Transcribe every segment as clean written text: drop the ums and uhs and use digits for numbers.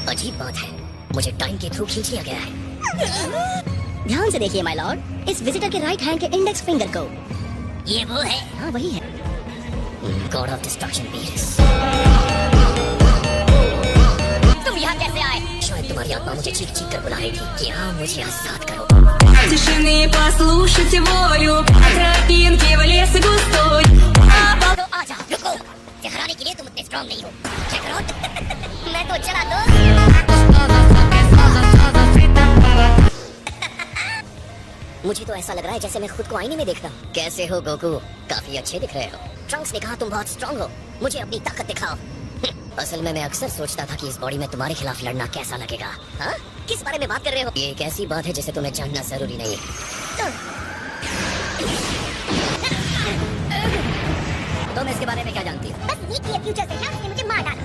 अजीब बात है, मुझे टाइम के थ्रू खींच लिया गया है। ध्यान से देखिए माय लॉर्ड, इस विजिटर के राइट हैंड के इंडेक्स फिंगर को। ये वो है? हाँ वही है। God of destruction Beerus. तुम यहाँ कैसे आए? शायद तुम्हारी आत्मा मुझे चीख चीख कर बुला रही थी कि हाँ मुझे आजाद करो। Тишины послушайте волю, по тропинке в лес густой. तो आजा, रुको। हराने के लिए तुम इतने स्ट्रांग नहीं हो। चेक करो। मैं तो चला दो। मुझे तो ऐसा लग रहा है जैसे मैं खुद को आईने में देखता हूँ। कैसे हो गोकू? काफी अच्छे दिख रहे हो। ट्रंक्स ने कहा तुम बहुत स्ट्रांग हो, मुझे अपनी ताकत दिखाओ। असल में मैं अक्सर सोचता था कि इस बॉडी में तुम्हारे खिलाफ लड़ना कैसा लगेगा। हाँ? किस बारे में बात कर रहे हो? ये एक ऐसी बात है जिसे तुम्हें जानना जरूरी नहीं है। तुम इसके बारे में क्या जानती हो? बस ये कि फ्यूचर से क्या उसने मुझे मार डाला।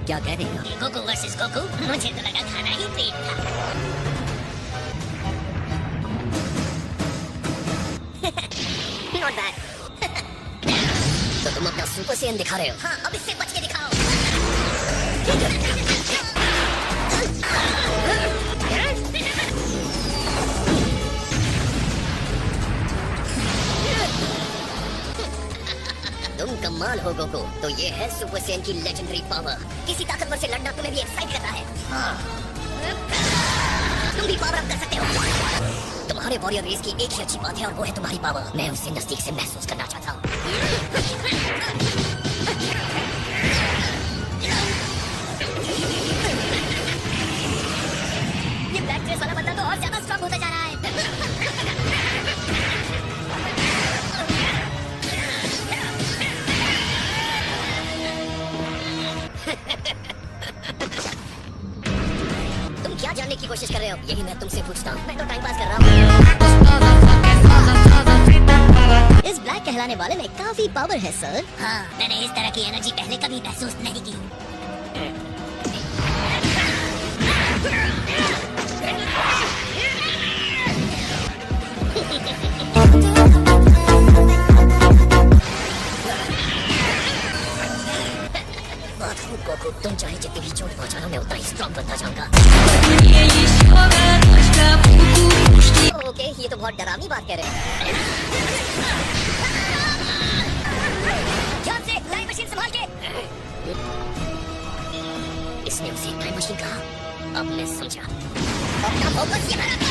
क्या कह रही हो? गोकू वर्सेस गोकू, मुझे तो लगा खाना ही ट्रीट था। Not bad. तो तुम अपना सुपर सेयन दिखा रहे हो? हाँ, अब इससे बच के दिखाओ। तुम कमाल हो गोकू। तो ये है सुपर सेयन की लेजेंडरी पावर। किसी ताकतवर से लड़ना तुम्हें भी एक्साइट करता है। हाँ। तुम भी पावर अप कर सकते हो। तुम्हारे वॉरियर रेस की एक ही अच्छी बात है और वो है तुम्हारी पावर। मैं उसे नजदीक से महसूस करना चाहता हूँ। ये ब्लैक ड्रेस वाला बंदा तो और ज्यादा स्ट्रांग होता जा रहा है। तुम क्या जानने की कोशिश कर रहे हो? यही मैं तुमसे पूछता हूँ। मैं तो टाइम पास कर रहा हूँ। इस ब्लैक कहलाने वाले में काफी पावर है सर। हाँ, मैंने इस तरह की एनर्जी पहले कभी महसूस नहीं की। बात खूब गोकू, तुम चाहे जितनी भी चोट पहुंचाना मैं उतना ही स्ट्रॉन्ग बनता जाऊंगा। ओके, ये तो बहुत डरावनी बात कह रहे हैं। ध्यान से, टाइम मशीन संभाल के। इसने उसे टाइम मशीन कहा। अब मैं समझा। अपना फोकस यहाँ रखो।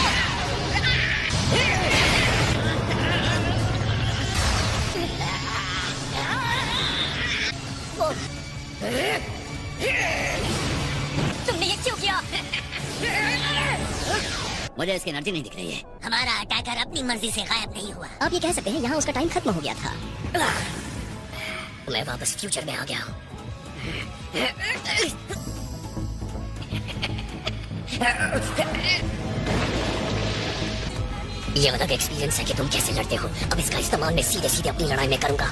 तुमने ये क्यों किया? मुझे इसकी एनर्जी नहीं दिख रही है। हमारा अटैकर अपनी मर्जी से गायब नहीं हुआ। आप ये कह सकते हैं यहाँ उसका टाइम खत्म हो गया था। मैं वापस फ्यूचर में आ गया हूँ। ये अलग एक्सपीरियंस है कि तुम कैसे लड़ते हो। अब इसका इस्तेमाल मैं सीधे सीधे अपनी लड़ाई में करूंगा।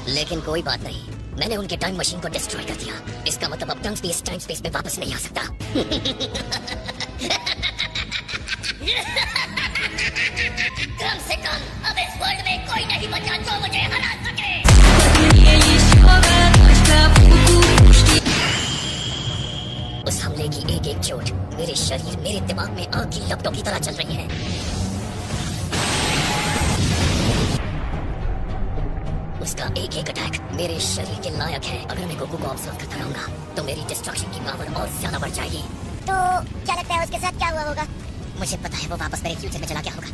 लेकिन कोई बात नहीं, मैंने उनके टाइम मशीन को डिस्ट्रॉय कर दिया। इसका मतलब अब टंग्स भी इस टाइम स्पेस में वापस नहीं आ सकता। कम से कम अब इस वर्ल्ड में कोई नहीं बचा जो मुझे हरा सके। उस हमले की एक एक चोट मेरे शरीर, मेरे दिमाग में आग की लपटों की तरह चल रही है। उसका एक एक अटैक मेरे शरीर के लायक है। अगर मैं गोकू को ऑब्जर्व करता रहूंगा तो मेरी डिस्ट्रक्शन की पावर और ज्यादा बढ़ जाएगी। तो क्या लगता है उसके साथ क्या हुआ होगा? मुझे पता है वो वापस मेरे फ्यूचर में चला गया होगा।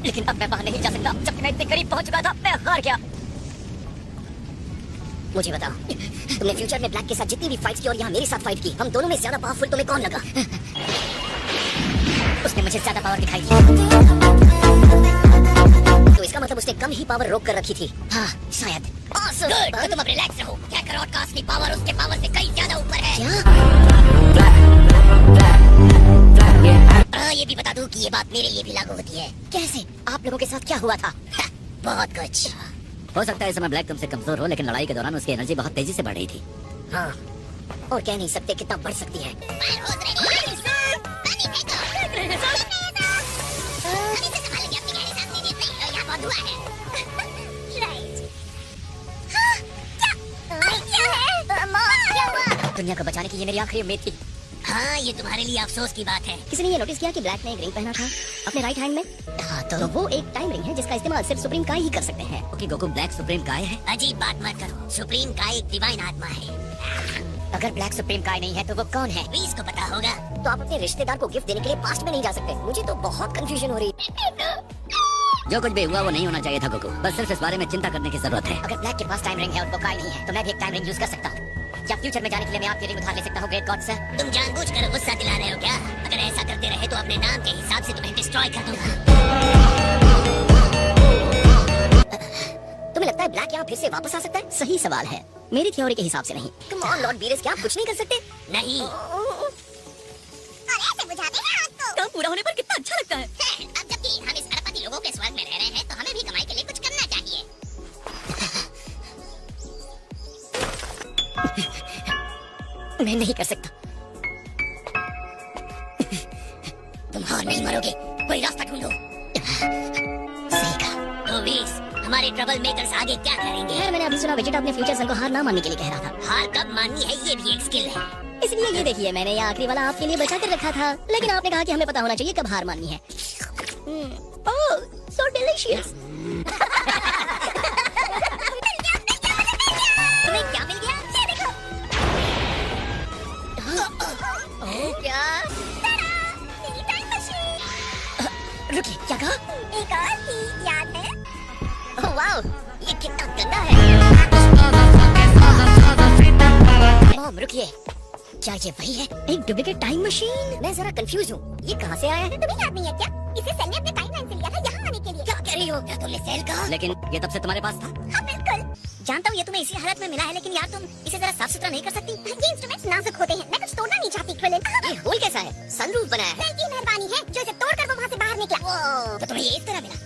लेकिन अब मैं वहां नहीं जा सकता। जबकि मैं इतने करीब पहुंच चुका था, मैं हार गया। मुझे बताओ, तुमने फ्यूचर में ब्लैक के साथ जितनी भी फाइट्स की और यहाँ मेरे साथ फाइट की, हम दोनों में ज्यादा पावरफुल तुम्हें कौन लगा? उसने मुझे ज्यादा पावर दिखाई थी। तो इसका मतलब उसने कम ही पावर रोक कर रखी थी। हाँ, शायद। Good, तो तुम अब रिलैक्स रहो। कैकरॉट का असली पावर उसके पावर से कई ज्यादा ऊपर है। ये भी बता दूं कि ये बात मेरे लिए भी लागू होती है। कैसे? आप लोगों के साथ क्या हुआ था? बहुत कुछ। हो सकता है इस समय ब्लैक तुमसे कमजोर हो, लेकिन लड़ाई के दौरान उसकी एनर्जी बहुत तेजी से बढ़ रही थी। हाँ, और कह नहीं सकते कितना बढ़ सकती है। दुनिया को बचाने की ये मेरी आखिरी उम्मीद थी। हाँ, ये तुम्हारे लिए अफसोस की बात है। किसी ने ये नोटिस किया कि ब्लैक ने एक रिंग पहना था अपने राइट हैंड में? हाँ तो वो एक टाइम रिंग है जिसका इस्तेमाल सिर्फ सुप्रीम काय ही कर सकते हैं। ओके गोकू, ब्लैक सुप्रीम काय है? अजीब बात मत करो, सुप्रीम काय एक डिवाइन आत्मा है। अगर ब्लैक सुप्रीम काय नहीं है तो वो कौन है? वीस को पता होगा। तो आप अपने रिश्तेदार को गिफ्ट देने के लिए पास्ट में नहीं जा सकते। मुझे तो बहुत कंफ्यूजन हो रही है। जो कुछ भी हुआ वो नहीं होना चाहिए था गोकू, बस सिर्फ इस बारे में चिंता करने की जरूरत है। अगर ब्लैक के पास टाइम रिंग है और वो काय नहीं है तो मैं भी एक टाइम रिंग यूज कर सकता हूँ। क्या फ्यूचर में जाने के लिए मैं आपकी रिंग उधार ले सकता हूँ ग्रेट गॉड सर? तुम जानबूझकर गुस्सा दिला रहे हो क्या? अगर ऐसा करते रहे तो अपने नाम के हिसाब से तुम्हें डिस्ट्रॉय कर दूंगा। तुम्हें लगता है ब्लैक यहाँ फिर से वापस आ सकता है? सही सवाल है, मेरी थ्योरी के हिसाब से नहीं। कम ऑन लॉर्ड बीरेस, क्या आप कुछ नहीं कर सकते? नहीं। ऐसे बुझाते हैं आग को। काम पूरा होने पर कितना अच्छा लगता है। अब जबकि हम इस अरबपति लोगों के स्वर्ग में रह रहे हैं तो हमें भी कमाई के लिए कुछ करना चाहिए। मैं नहीं कर सकता। तुम और नहीं मरोगे, कोई रास्ता ढूंढो। सही कहा। तो वीस, हमारे ट्रबल मेकर्स आगे क्या करेंगे? यार मैंने अभी सुना वेजिटा अपने फ्यूचर सन को हार ना मानने के लिए कह रहा था। हार कब माननी है ये भी एक स्किल है। इसलिए ये देखिए, मैंने ये आखिरी वाला आपके लिए बचा कर रखा था, लेकिन आपने कहा कि हमें पता होना चाहिए कब हार माननी है। ओह, सो डिलीशियस। तुम्हें क्या मिल गया? ये देखो। क्या? मेरी टाइम मशीन। रुकिए, क्या कहा? एक और चीज याद है? ओह वाओ, ये कितना गंदा है। मॉम रुकिए, क्या ये वही है? एक डुप्लीकेट टाइम मशीन? मैं जरा कंफ्यूज हूँ, ये कहाँ से आया है? तुम्हें याद नहीं है क्या? इसे सेल ने अपने टाइमलाइन से लिया था यहाँ आने के लिए। क्या कह रही हो? क्या तुमने सेल कहा? लेकिन ये तब से तुम्हारे पास था। हाँ बिल्कुल। जानता हूँ ये तुम्हें इसी हालत में मिला है, लेकिन यार तुम इसे जरा साफ सुथरा नहीं कर सकती? ये इंस्ट्रूमेंट्स नाजुक होते हैं, मैं कुछ तोड़ना नहीं चाहती क्विलिन। ये होल कैसा है? सनरूफ बनाया है। सेल की मेहरबानी है जो इसे तोड़कर वो वहाँ से बाहर निकला। वो, तो तुम्हें ये इस तरह मिला।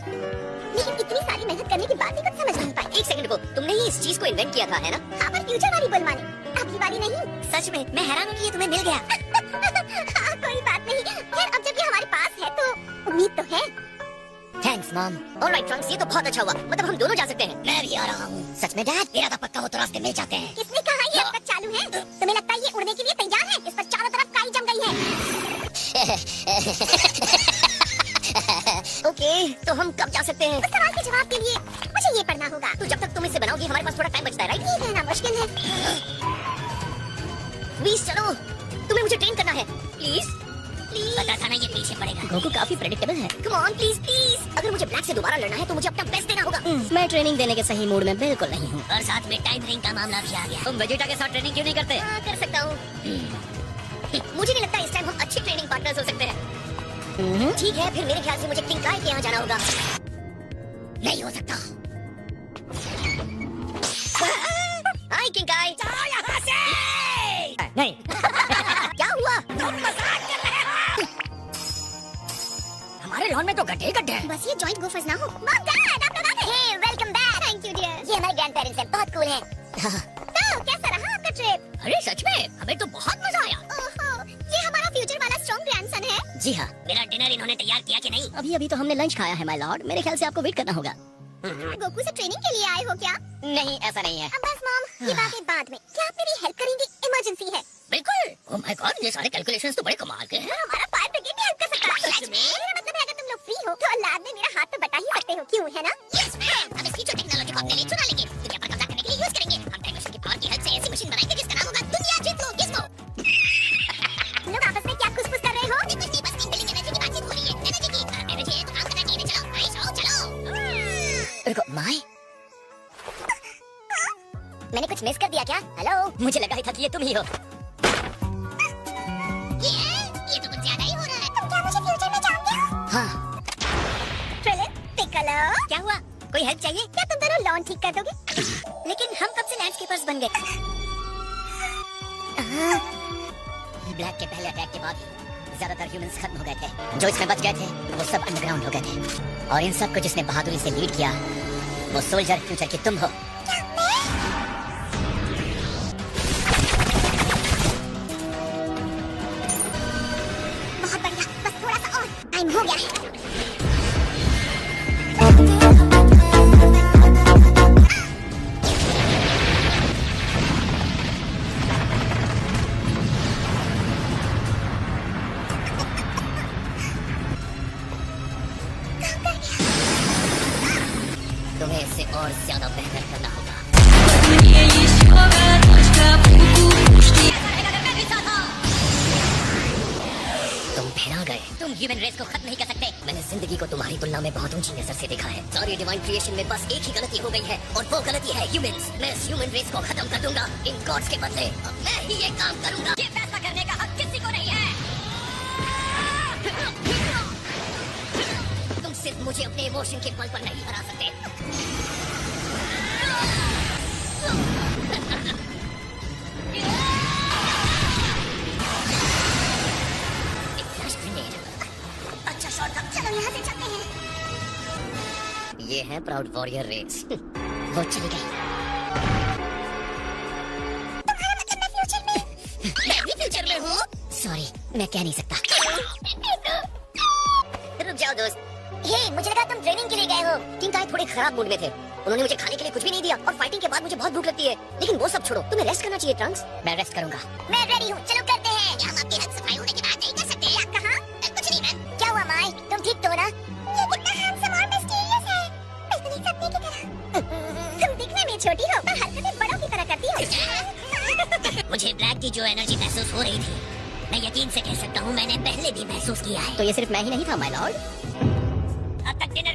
लेकिन इतनी सारी मेहनत करने के बाद भी कुछ समझ नहीं पाई। एक सेकंड को, तुमने ही इस चीज को इन्वेंट किया था, है ना? हाँ, पर फ्यूचर वाली बुल माने, अगली वाली नहीं। सच में मैं हैरान हूँ कि ये तुम्हें मिल गया। हाँ, कोई बात नहीं। खैर अब जब ये हमारे पास है तो उम्मीद तो है। Thanks mom. ऑलराइट ट्रंक्स, ये तो बहुत अच्छा हुआ। मतलब हम दोनों जा सकते हैं। मैं भी आ रहा हूँ। सच में डैड? इरादा पक्का हो तो रास्ते मिल जाते हैं। किसने कहा ये अब तक चालू है? तुम्हें लगता है ये उड़ने के लिए तैयार है? इस पर चारों तरफ काई जम गई है। ओके, तो हम कब जा सकते हैं? उस सवाल के जवाब के लिए मुझे ये पढ़ना होगा। तो जब तक तुम इसे बनाओगी हमारे पास थोड़ा टाइम बचता है, राइट? ये कहना मुश्किल है। प्लीज चलो, तुम्हें मुझे ट्रेन करना है। Please please. पता था ना ये पीछे पड़ेगा। गोकू काफी प्रेडिक्टेबल है। Come on please please. अगर मुझे ब्लैक से दोबारा लड़ना है तो मुझे अपना बेस्ट देना होगा। मैं ट्रेनिंग देने के सही मूड में बिल्कुल नहीं हूँ। और साथ में टाइम रिंग का मामला भी आ गया। तुम वेजिटा के साथ ट्रेनिंग क्यों नहीं करते? हाँ, कर सकता हूँ। मुझे नहीं लगता इस टाइम हम अच्छे ट्रेनिंग पार्टनर्स हो सकते हैं। ठीक है, फिर मेरे ख्याल से मुझे किंग काय के यहाँ जाना होगा। नहीं हो सकता। हाय किंग काय। जाओ यहाँ से। नहीं। क्या हुआ? तुम मजाक कर रहे हो? हमारे लॉन में तो गड्ढे गड्ढे हैं। बस ये जॉइंट गोफर्स ना हो। मॉम डैड, आप लोग आ गए। Hey, welcome back. Thank you dear. ये हमारे ग्रैंडपेरेंट्स हैं, बहुत कूल हैं। तो कैसा रहा आपका ट्रिप? अरे सच में, हमें तो बहुत मजा आया। ओहो, ये हमारा फ्यूचर वाला स्ट्रॉन्ग ग्रैंडसन है। जी हाँ। मेरा डिनर इन्होंने तैयार किया कि नहीं? अभी तो हमने लंच खाया है माय लॉर्ड। मेरे ख्याल से आपको वेट करना होगा। गोकू से ट्रेनिंग के लिए आए हो क्या? नहीं, ऐसा नहीं है। अब बस मॉम, ये बातें बाद में। क्या आप मेरी हेल्प करेंगी? इमरजेंसी है। बिल्कुल। ओह माय गॉड, ये सारे कैलकुलेशंस तो बड़े कमाल के हैं। हमारा फायर ब्रिगेड भी हेल्प कर सकता है। सच में? मेरा मतलब है अगर तुम लोग फ्री हो तो लैब में मेरा हाथ तो बटा ही सकते हो, क्यों है ना? यस मैम, हम इस फ्यूचर टेक्नोलॉजी को अपने लिए चुरा लेंगे, दुनिया पर कब्जा करने के लिए यूज करेंगे। हम टाइम मशीन की पावर की हेल्प से ऐसी मशीन बनाएंगे जिसका नाम होगा दुनिया जीत लो। किसको? तुम लोग आपस में क्या खुसफुस कर रहे हो? कुछ नहीं, बस टीम बिल्डिंग एनर्जी की बातचीत हो रही है। एनर्जी है तो काम करना चाहिए। चलो भाई, चलो। रुको, माय, मैंने कुछ मिस कर दिया क्या? हेलो, मुझे लगा ही था कि ये तुम ही हो। ये तो कुछ ज्यादा ही हो रहा है। तुम क्या मुझे फ्यूचर में जानते हो? हाँ। फिलिप, पिकलो, क्या हुआ? कोई हेल्प चाहिए? क्या तुम दोनों लॉन ठीक कर दोगे? लेकिन हम कब से लैंडस्केपर्स बन गए? ब्लैक के पहले अटैक के बाद ज्यादातर ह्यूमंस खत्म हो गए थे। जो इसमें बच गए थे वो सब अंडरग्राउंड हो गए थे। और इन सब को जिसने बहादुरी से लीड किया वो सोल्जर फ्यूचर की तुम हो। बहुत बढ़िया, बस थोड़ा सा और टाइम हो गया है। तुम्हें इससे और ज्यादा बेहतर करना होगा। Мне еще годочка пупушки. तुम फिर आ गए। तुम ह्यूमन रेस को खत्म नहीं कर सकते। मैंने जिंदगी को तुम्हारी तुलना में बहुत ऊंची नजर से देखा है। सारी डिवाइन क्रिएशन में बस एक ही गलती हो गई है और वो गलती है ह्यूमंस। मैं इस ह्यूमन रेस को खत्म कर दूंगा इन गॉड्स के बदले। अब मैं ही ये काम करूंगा। ये फैसला करने का हक किसी को नहीं है। तुम सिर्फ मुझे अपने इमोशन के बल पर नहीं हरा सकते। एक फ्लैश ग्रेनेड। अच्छा शॉट था। चलो यहाँ से चलते हैं। ये है प्राउड वॉरियर रेस। वो चली गई। मैं भी फ्यूचर में हूँ। सॉरी, मैं कह नहीं सकता। रुक जाओ दोस्त। हे, मुझे लगा तुम ट्रेनिंग के लिए गए हो। किंग काय थोड़े खराब मूड में थे। उन्होंने मुझे खाने के लिए कुछ भी नहीं दिया और फाइटिंग के बाद मुझे बहुत भूख लगती है। लेकिन वो सब छोड़ो, तुम्हें रेस्ट करना चाहिए ट्रंक्स। मैं रेस्ट करूंगा। मैं रेडी हूँ, चलो करते हैं। हम आपकी हद सफाई होने के बाद नहीं कर सकते। आप कहाँ? कुछ नहीं मैम। क्या हुआ माई? तुम ठीक तो हो ना? ये कितना हैंडसम और मिस्टीरियस है। बिल्कुल एक सपने की तरह। तुम दिखने में छोटी हो पर हरकतें बड़ों की तरह करती हो। मुझे ब्लैक की जो एनर्जी महसूस हो रही थी, मैं यकीन से कह सकता हूँ मैंने पहले भी महसूस किया है। तो ये सिर्फ मैं ही नहीं था माय लॉर्ड। अब तक डिनर